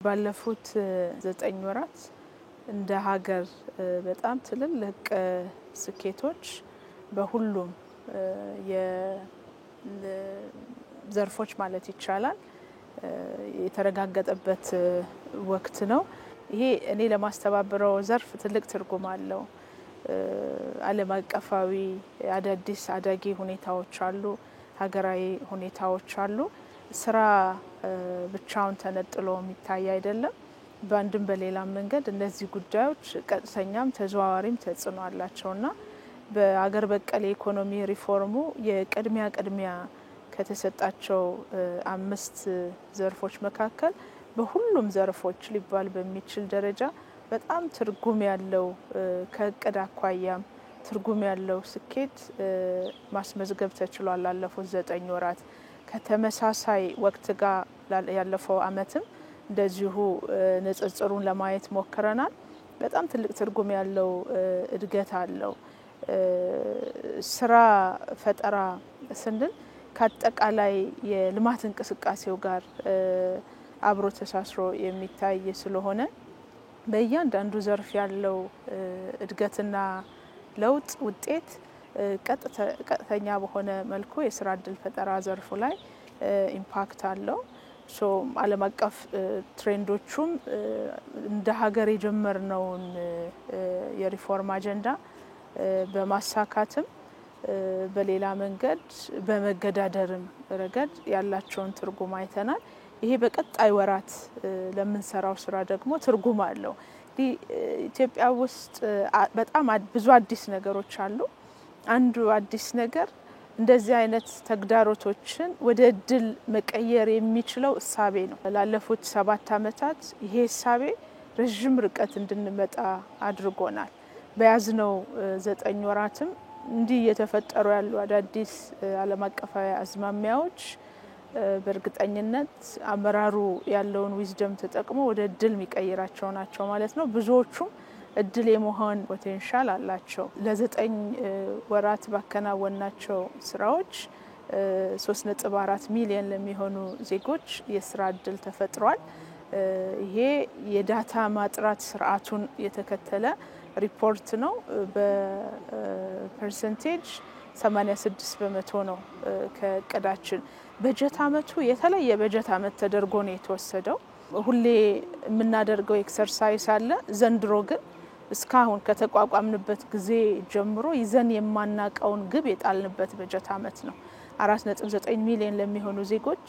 ባለፉት 9 ወራት እንደ ሀገር በጣም ትልልቅ ስኬቶች በሁሉም የዘርፎች ማለት ይቻላል የተረጋገጠበት ወቅት ነው። ይሄ እኔ ለማስተባበረው ዘርፍ ትልቅ ትርጉም አለው። ዓለም አቀፋዊ አዳዲስ አዳጊ ሁኔታዎች አሉ፣ ሀገራዊ ሁኔታዎች አሉ። ስራ ብቻውን ተነጥሎ የሚታይ አይደለም። በአንድም በሌላም መንገድ እነዚህ ጉዳዮች ቀጥተኛም ተዘዋዋሪም ተጽዕኖ አላቸውና በአገር በቀል ኢኮኖሚ ሪፎርሙ የቅድሚያ ከተሰጣቸው 5 ዘርፎች መካከል በሁሉም ዘርፎች ሊባል በሚችል ደረጃ በጣም ትርጉም ያለው ከእቅድ አኳያም ትርጉም ያለው ስኬት ማስመዝገብ ተችሏል። ላለፉት 9 ወራት ከተመሳሳይ ወቅት ጋር ያለፈው አመትም እንደዚሁ ንጽጽሩን ለማየት ሞክረናል። በጣም ትልቅ ትርጉም ያለው እድገት አለው። ስራ ፈጠራ ስንል ከአጠቃላይ የልማት እንቅስቃሴው ጋር አብሮ ተሳስሮ የሚታይ ስለሆነ በእያንዳንዱ ዘርፍ ያለው እድገትና ለውጥ ውጤት ቀጥተኛ በሆነ መልኩ የስራ እድል ፈጠራ ዘርፉ ላይ ኢምፓክት አለው። ዓለም አቀፍ ትሬንዶቹም እንደ ሀገር የጀመርነውን የሪፎርም አጀንዳ በማሳካትም በሌላ መንገድ በመገዳደርም ረገድ ያላቸውን ትርጉም አይተናል። ይሄ በቀጣይ ወራት ለምንሰራው ስራ ደግሞ ትርጉም አለው። ኢትዮጵያ ውስጥ በጣም ብዙ አዲስ ነገሮች አሉ። አንዱ አዲስ ነገር እንደዚህ አይነት ተግዳሮቶችን ወደ እድል መቀየር የሚችለው እሳቤ ነው። ላለፉት 7 አመታት ይሄ እሳቤ ረጅም ርቀት እንድንመጣ አድርጎናል። በያዝነው 9 ወራትም እንዲህ የተፈጠሩ ያሉ አዳዲስ ዓለም አቀፋዊ አዝማሚያዎች በእርግጠኝነት አመራሩ ያለውን ዊዝደም ተጠቅሞ ወደ እድል የሚቀይራቸው ናቸው ማለት ነው። ብዙዎቹም እድል የመሆን ፖቴንሻል አላቸው። ለ9 ወራት ባከናወናቸው ስራዎች 3.4 ሚሊዮን ለሚሆኑ ዜጎች የስራ እድል ተፈጥሯል። ይሄ የዳታ ማጥራት ስርዓቱን የተከተለ ሪፖርት ነው። በፐርሰንቴጅ 86% ነው ከእቅዳችን። በጀት አመቱ የተለየ በጀት አመት ተደርጎ ነው የተወሰደው። ሁሌ የምናደርገው ኤክሰርሳይዝ አለ። ዘንድሮ ግን እስካሁን ከተቋቋምንበት ጊዜ ጀምሮ ይዘን የማናቀውን ግብ የጣልንበት በጀት አመት ነው። 4.9 ሚሊዮን ለሚሆኑ ዜጎች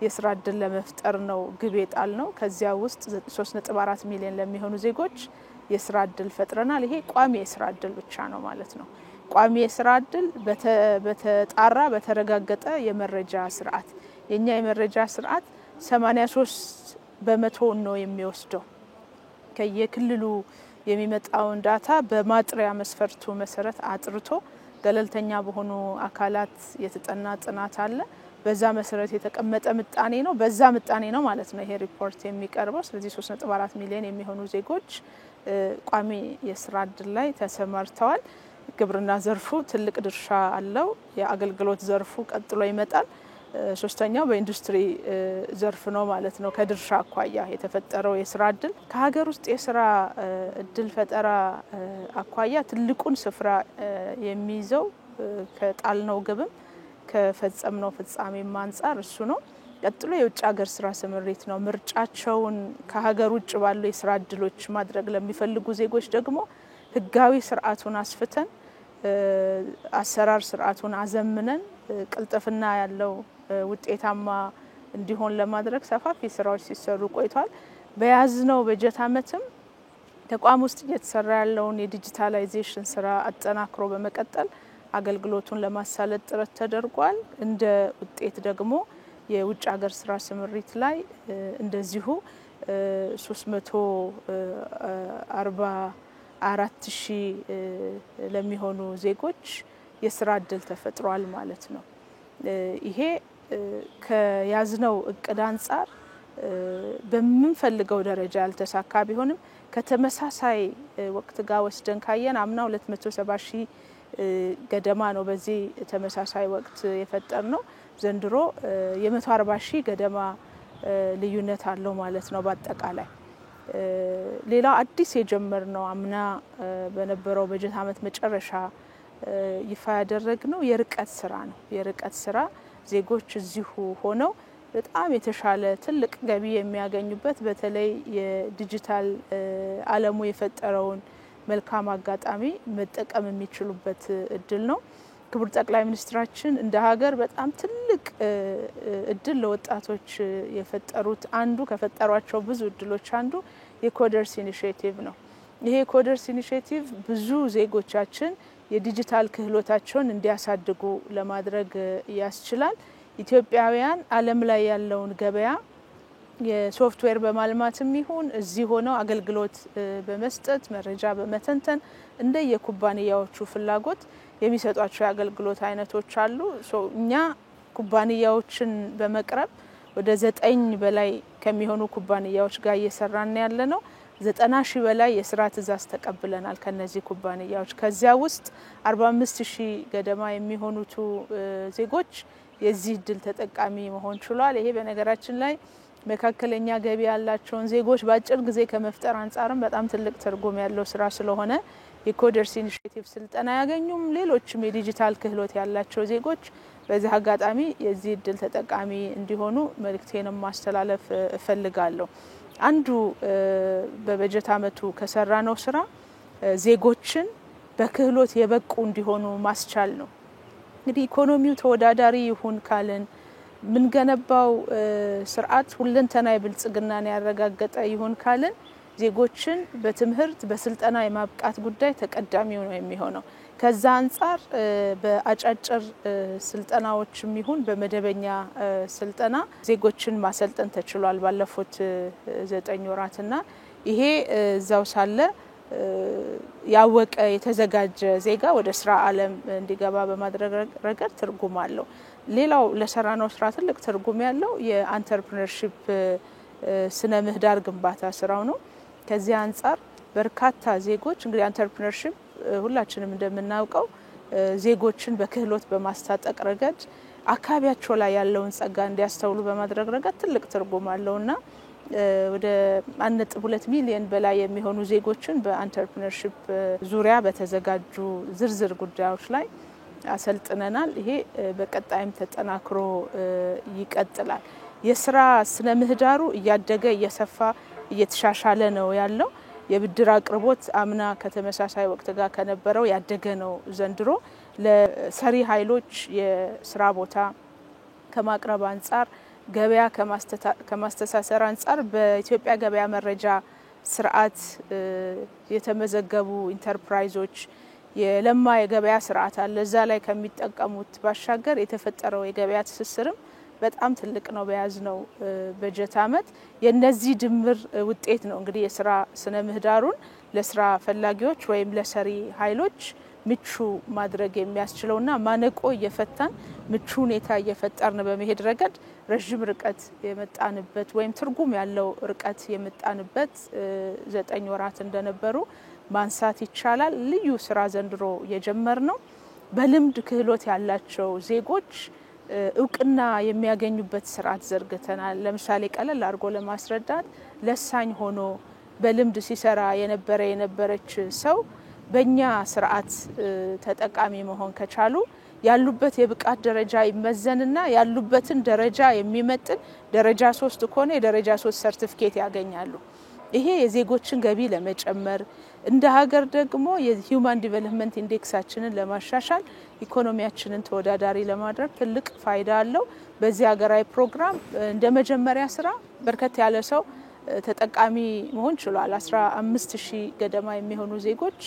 የስራ እድል ለመፍጠር ነው ግብ የጣልነው። ከዚያ ውስጥ 3.4 ሚሊዮን ለሚሆኑ ዜጎች የስራ እድል ፈጥረናል። ይሄ ቋሚ የስራ እድል ብቻ ነው ማለት ነው። ቋሚ የስራ እድል በተጣራ በተረጋገጠ የመረጃ ስርዓት የኛ የመረጃ ስርዓት 83% ነው የሚወስደው። ከየክልሉ የሚመጣውን ዳታ በማጥሪያ መስፈርቱ መሰረት አጥርቶ ገለልተኛ በሆኑ አካላት የተጠና ጥናት አለ። በዛ መሰረት የተቀመጠ ምጣኔ ነው። በዛ ምጣኔ ነው ማለት ነው ይሄ ሪፖርት የሚቀርበው። ስለዚህ 3.4 ሚሊዮን የሚሆኑ ዜጎች ቋሚ የስራ እድል ላይ ተሰማርተዋል። ግብርና ዘርፉ ትልቅ ድርሻ አለው። የአገልግሎት ዘርፉ ቀጥሎ ይመጣል። ሶስተኛው በኢንዱስትሪ ዘርፍ ነው ማለት ነው። ከድርሻ አኳያ የተፈጠረው የስራ እድል ከሀገር ውስጥ የስራ እድል ፈጠራ አኳያ ትልቁን ስፍራ የሚይዘው ከጣልነው ግብም ከፈጸምነው ፍጻሜም አንፃር እሱ ነው። ቀጥሎ የውጭ ሀገር ስራ ስምሪት ነው። ምርጫቸውን ከሀገር ውጭ ባሉ የስራ እድሎች ማድረግ ለሚፈልጉ ዜጎች ደግሞ ህጋዊ ስርዓቱን አስፍተን አሰራር ስርዓቱን አዘምነን ቅልጥፍና ያለው ውጤታማ እንዲሆን ለማድረግ ሰፋፊ ስራዎች ሲሰሩ ቆይቷል። በያዝነው በጀት አመትም ተቋም ውስጥ እየተሰራ ያለውን የዲጂታላይዜሽን ስራ አጠናክሮ በመቀጠል አገልግሎቱን ለማሳለጥ ጥረት ተደርጓል። እንደ ውጤት ደግሞ የውጭ ሀገር ስራ ስምሪት ላይ እንደዚሁ 344,000 ለሚሆኑ ዜጎች የስራ እድል ተፈጥሯል ማለት ነው። ይሄ ከያዝነው እቅድ አንፃር በምንፈልገው ደረጃ ያልተሳካ ቢሆንም ከተመሳሳይ ወቅት ጋር ወስደን ካየን አምና 270,000 ገደማ ነው በዚህ ተመሳሳይ ወቅት የፈጠርነው። ዘንድሮ የ140,000 ገደማ ልዩነት አለው ማለት ነው በአጠቃላይ። ሌላ አዲስ የጀመርነው አምና በነበረው በጀት ዓመት መጨረሻ ይፋ ያደረግነው የርቀት ስራ ነው። የርቀት ስራ ዜጎች እዚሁ ሆነው በጣም የተሻለ ትልቅ ገቢ የሚያገኙበት በተለይ የዲጂታል ዓለሙ የፈጠረውን መልካም አጋጣሚ መጠቀም የሚችሉበት እድል ነው። ክቡር ጠቅላይ ሚኒስትራችን እንደ ሀገር በጣም ትልቅ እድል ለወጣቶች የፈጠሩት አንዱ ከፈጠሯቸው ብዙ እድሎች አንዱ የኮደርስ ኢኒሼቲቭ ነው። ይሄ ኮደርስ ኢኒሼቲቭ ብዙ ዜጎቻችን የዲጂታል ክህሎታቸውን እንዲያሳድጉ ለማድረግ ያስችላል። ኢትዮጵያውያን ዓለም ላይ ያለውን ገበያ የሶፍትዌር በማልማትም ይሁን እዚህ ሆነው አገልግሎት በመስጠት መረጃ በመተንተን እንደ የኩባንያዎቹ ፍላጎት የሚሰጧቸው የአገልግሎት አይነቶች አሉ። እኛ ኩባንያዎችን በመቅረብ ወደ 9 በላይ ከሚሆኑ ኩባንያዎች ጋር እየሰራን ያለነው 90,000 በላይ የስራ ትዕዛዝ ተቀብለናል ከነዚህ ኩባንያዎች። ከዚያ ውስጥ 45,000 ገደማ የሚሆኑት ዜጎች የዚህ እድል ተጠቃሚ መሆን ችሏል። ይሄ በነገራችን ላይ መካከለኛ ገቢ ያላቸውን ዜጎች በአጭር ጊዜ ከመፍጠር አንጻርም በጣም ትልቅ ትርጉም ያለው ስራ ስለሆነ የኮደርስ ኢኒሼቲቭ ስልጠና ያገኙም ሌሎችም የዲጂታል ክህሎት ያላቸው ዜጎች በዚህ አጋጣሚ የዚህ እድል ተጠቃሚ እንዲሆኑ መልእክቴንም ማስተላለፍ እፈልጋለሁ። አንዱ በበጀት ዓመቱ ከሰራነው ስራ ዜጎችን በክህሎት የበቁ እንዲሆኑ ማስቻል ነው። እንግዲህ ኢኮኖሚው ተወዳዳሪ ይሁን ካልን ምን ገነባው ስርዓት ሁለንተናዊ ብልጽግናን ያረጋገጠ ይሁን ካልን ዜጎችን በትምህርት በስልጠና የማብቃት ጉዳይ ተቀዳሚው ነው የሚሆነው። ከዛ አንፃር በአጫጭር ስልጠናዎችም ይሁን በመደበኛ ስልጠና ዜጎችን ማሰልጠን ተችሏል ባለፉት 9 ወራትና ይሄ እዛው ሳለ ያወቀ የተዘጋጀ ዜጋ ወደ ስራ ዓለም እንዲገባ በማድረግ ረገድ ትርጉም አለው። ሌላው ለሰራነው ስራ ትልቅ ትርጉም ያለው የአንተርፕረነርሺፕ ስነ ምህዳር ግንባታ ስራው ነው። ከዚህ አንፃር በርካታ ዜጎች እንግዲህ አንተርፕረነርሺፕ ሁላችንም እንደምናውቀው ዜጎችን በክህሎት በማስታጠቅ ረገድ አካባቢያቸው ላይ ያለውን ጸጋ እንዲያስተውሉ በማድረግ ረገድ ትልቅ ትርጉም አለውና ወደ 1.2 ሚሊዮን በላይ የሚሆኑ ዜጎችን በአንተርፕረነርሺፕ ዙሪያ በተዘጋጁ ዝርዝር ጉዳዮች ላይ አሰልጥነናል። ይሄ በቀጣይም ተጠናክሮ ይቀጥላል። የስራ ስነ ምህዳሩ እያደገ እየሰፋ እየተሻሻለ ነው ያለው። የብድር አቅርቦት አምና ከተመሳሳይ ወቅት ጋር ከነበረው ያደገ ነው። ዘንድሮ ለሰሪ ኃይሎች የስራ ቦታ ከማቅረብ አንጻር ገበያ ከማስተሳሰር አንጻር በኢትዮጵያ ገበያ መረጃ ስርዓት የተመዘገቡ ኢንተርፕራይዞች የለማ የገበያ ስርዓት አለ። እዛ ላይ ከሚጠቀሙት ባሻገር የተፈጠረው የገበያ ትስስርም በጣም ትልቅ ነው። በያዝነው በጀት ዓመት የነዚህ ድምር ውጤት ነው እንግዲህ የስራ ስነ ምህዳሩን ለስራ ፈላጊዎች ወይም ለሰሪ ኃይሎች ምቹ ማድረግ የሚያስችለውና ማነቆ እየፈታን ምቹ ሁኔታ እየፈጠርን በመሄድ ረገድ ረጅም ርቀት የመጣንበት ወይም ትርጉም ያለው ርቀት የመጣንበት 9 ወራት እንደነበሩ ማንሳት ይቻላል። ልዩ ስራ ዘንድሮ የጀመርነው በልምድ ክህሎት ያላቸው ዜጎች እውቅና የሚያገኙበት ስርዓት ዘርግተናል። ለምሳሌ ቀለል አድርጎ ለማስረዳት ለሳኝ ሆኖ በልምድ ሲሰራ የነበረች ሰው በእኛ ስርዓት ተጠቃሚ መሆን ከቻሉ ያሉበት የብቃት ደረጃ ይመዘንና ያሉበትን ደረጃ የሚመጥን ደረጃ 3 ከሆነ የደረጃ 3 ሰርቲፊኬት ያገኛሉ። ይሄ የዜጎችን ገቢ ለመጨመር እንደ ሀገር ደግሞ የሂውማን ዲቨሎፕመንት ኢንዴክሳችንን ለማሻሻል ኢኮኖሚያችንን ተወዳዳሪ ለማድረግ ትልቅ ፋይዳ አለው። በዚህ ሀገራዊ ፕሮግራም እንደ መጀመሪያ ስራ በርከት ያለ ሰው ተጠቃሚ መሆን ችሏል። 15,000 ገደማ የሚሆኑ ዜጎች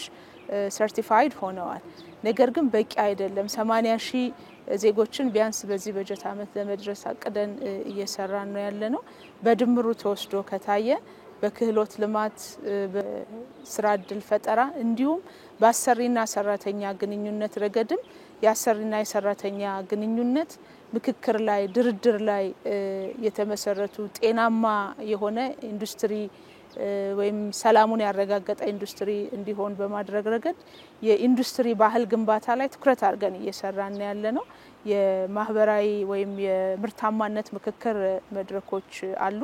ሰርቲፋይድ ሆነዋል። ነገር ግን በቂ አይደለም። 80,000 ዜጎችን ቢያንስ በዚህ በጀት ዓመት ለመድረስ አቅደን እየሰራን ነው ያለነው። በድምሩ ተወስዶ ከታየ በክህሎት ልማት በስራ እድል ፈጠራ እንዲሁም በአሰሪና ሰራተኛ ግንኙነት ረገድም የአሰሪና የሰራተኛ ግንኙነት ምክክር ላይ ድርድር ላይ የተመሰረቱ ጤናማ የሆነ ኢንዱስትሪ ወይም ሰላሙን ያረጋገጠ ኢንዱስትሪ እንዲሆን በማድረግ ረገድ የኢንዱስትሪ ባህል ግንባታ ላይ ትኩረት አድርገን እየሰራን ያለነው የማህበራዊ ወይም የምርታማነት ምክክር መድረኮች አሉ።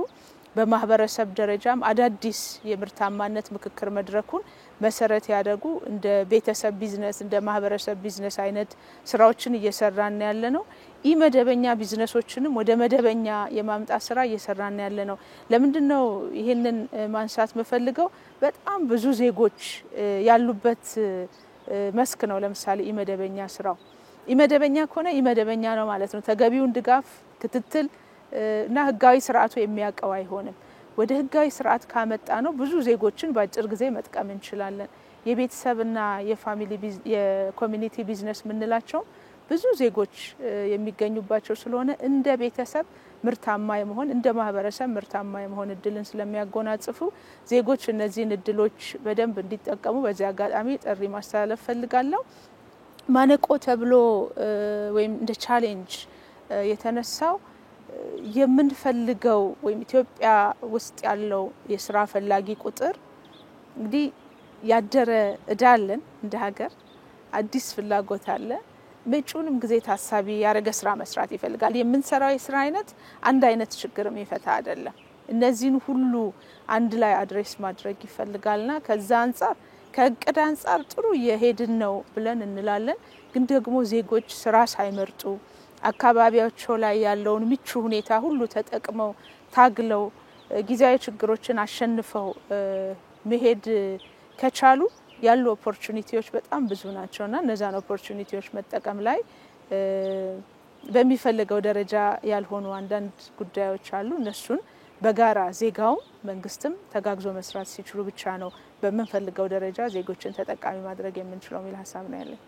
በማህበረሰብ ደረጃም አዳዲስ የምርታማነት ምክክር መድረኩን መሰረት ያደርጉ እንደ ቤተሰብ ቢዝነስ እንደ ማህበረሰብ ቢዝነስ አይነት ስራዎችን እየሰራን ያለነው ኢመደበኛ ቢዝነሶችንም ወደ መደበኛ የማምጣት ስራ እየሰራን ያለነው። ለምንድነው ይሄንን ማንሳት መፈልገው? በጣም ብዙ ዜጎች ያሉበት መስክ ነው። ለምሳሌ ኢመደበኛ ስራው ኢመደበኛ ከሆነ ኢመደበኛ ነው ማለት ነው። ተገቢውን ድጋፍ ክትትል እና ህጋዊ ስርዓቱ የሚያቀው አይሆንም። ወደ ህጋዊ ስርዓት ካመጣ ነው ብዙ ዜጎችን በአጭር ጊዜ መጥቀም እንችላለን። የቤተሰብና የፋሚሊ የኮሚኒቲ ቢዝነስ ምንላቸው ብዙ ዜጎች የሚገኙባቸው ስለሆነ እንደ ቤተሰብ ምርታማ የመሆን እንደ ማህበረሰብ ምርታማ የመሆን እድልን ስለሚያጎናጽፉ ዜጎች እነዚህን እድሎች በደንብ እንዲጠቀሙ በዚህ አጋጣሚ ጥሪ ማስተላለፍ ፈልጋለሁ። ማነቆ ተብሎ ወይም እንደ ቻሌንጅ የተነሳው የምንፈልገው ወይም ኢትዮጵያ ውስጥ ያለው የስራ ፈላጊ ቁጥር እንግዲህ ያደረ እዳለን እንደ ሀገር አዲስ ፍላጎት አለ። መጪውንም ጊዜ ታሳቢ ያረገ ስራ መስራት ይፈልጋል። የምንሰራው የስራ አይነት አንድ አይነት ችግርም ይፈታ አይደለም። እነዚህን ሁሉ አንድ ላይ አድሬስ ማድረግ ይፈልጋልና ከዛ አንፃር ከእቅድ አንፃር ጥሩ የሄድን ነው ብለን እንላለን። ግን ደግሞ ዜጎች ስራ ሳይመርጡ አካባቢያቸው ላይ ያለውን ምቹ ሁኔታ ሁሉ ተጠቅመው ታግለው ጊዜያዊ ችግሮችን አሸንፈው መሄድ ከቻሉ ያሉ ኦፖርቹኒቲዎች በጣም ብዙ ናቸውና እነዛን ኦፖርቹኒቲዎች መጠቀም ላይ በሚፈልገው ደረጃ ያልሆኑ አንዳንድ ጉዳዮች አሉ። እነሱን በጋራ ዜጋው መንግስትም ተጋግዞ መስራት ሲችሉ ብቻ ነው በመንፈልገው ደረጃ ዜጎችን ተጠቃሚ ማድረግ የምንችለው የሚል ሐሳብ ነው ያለኝ።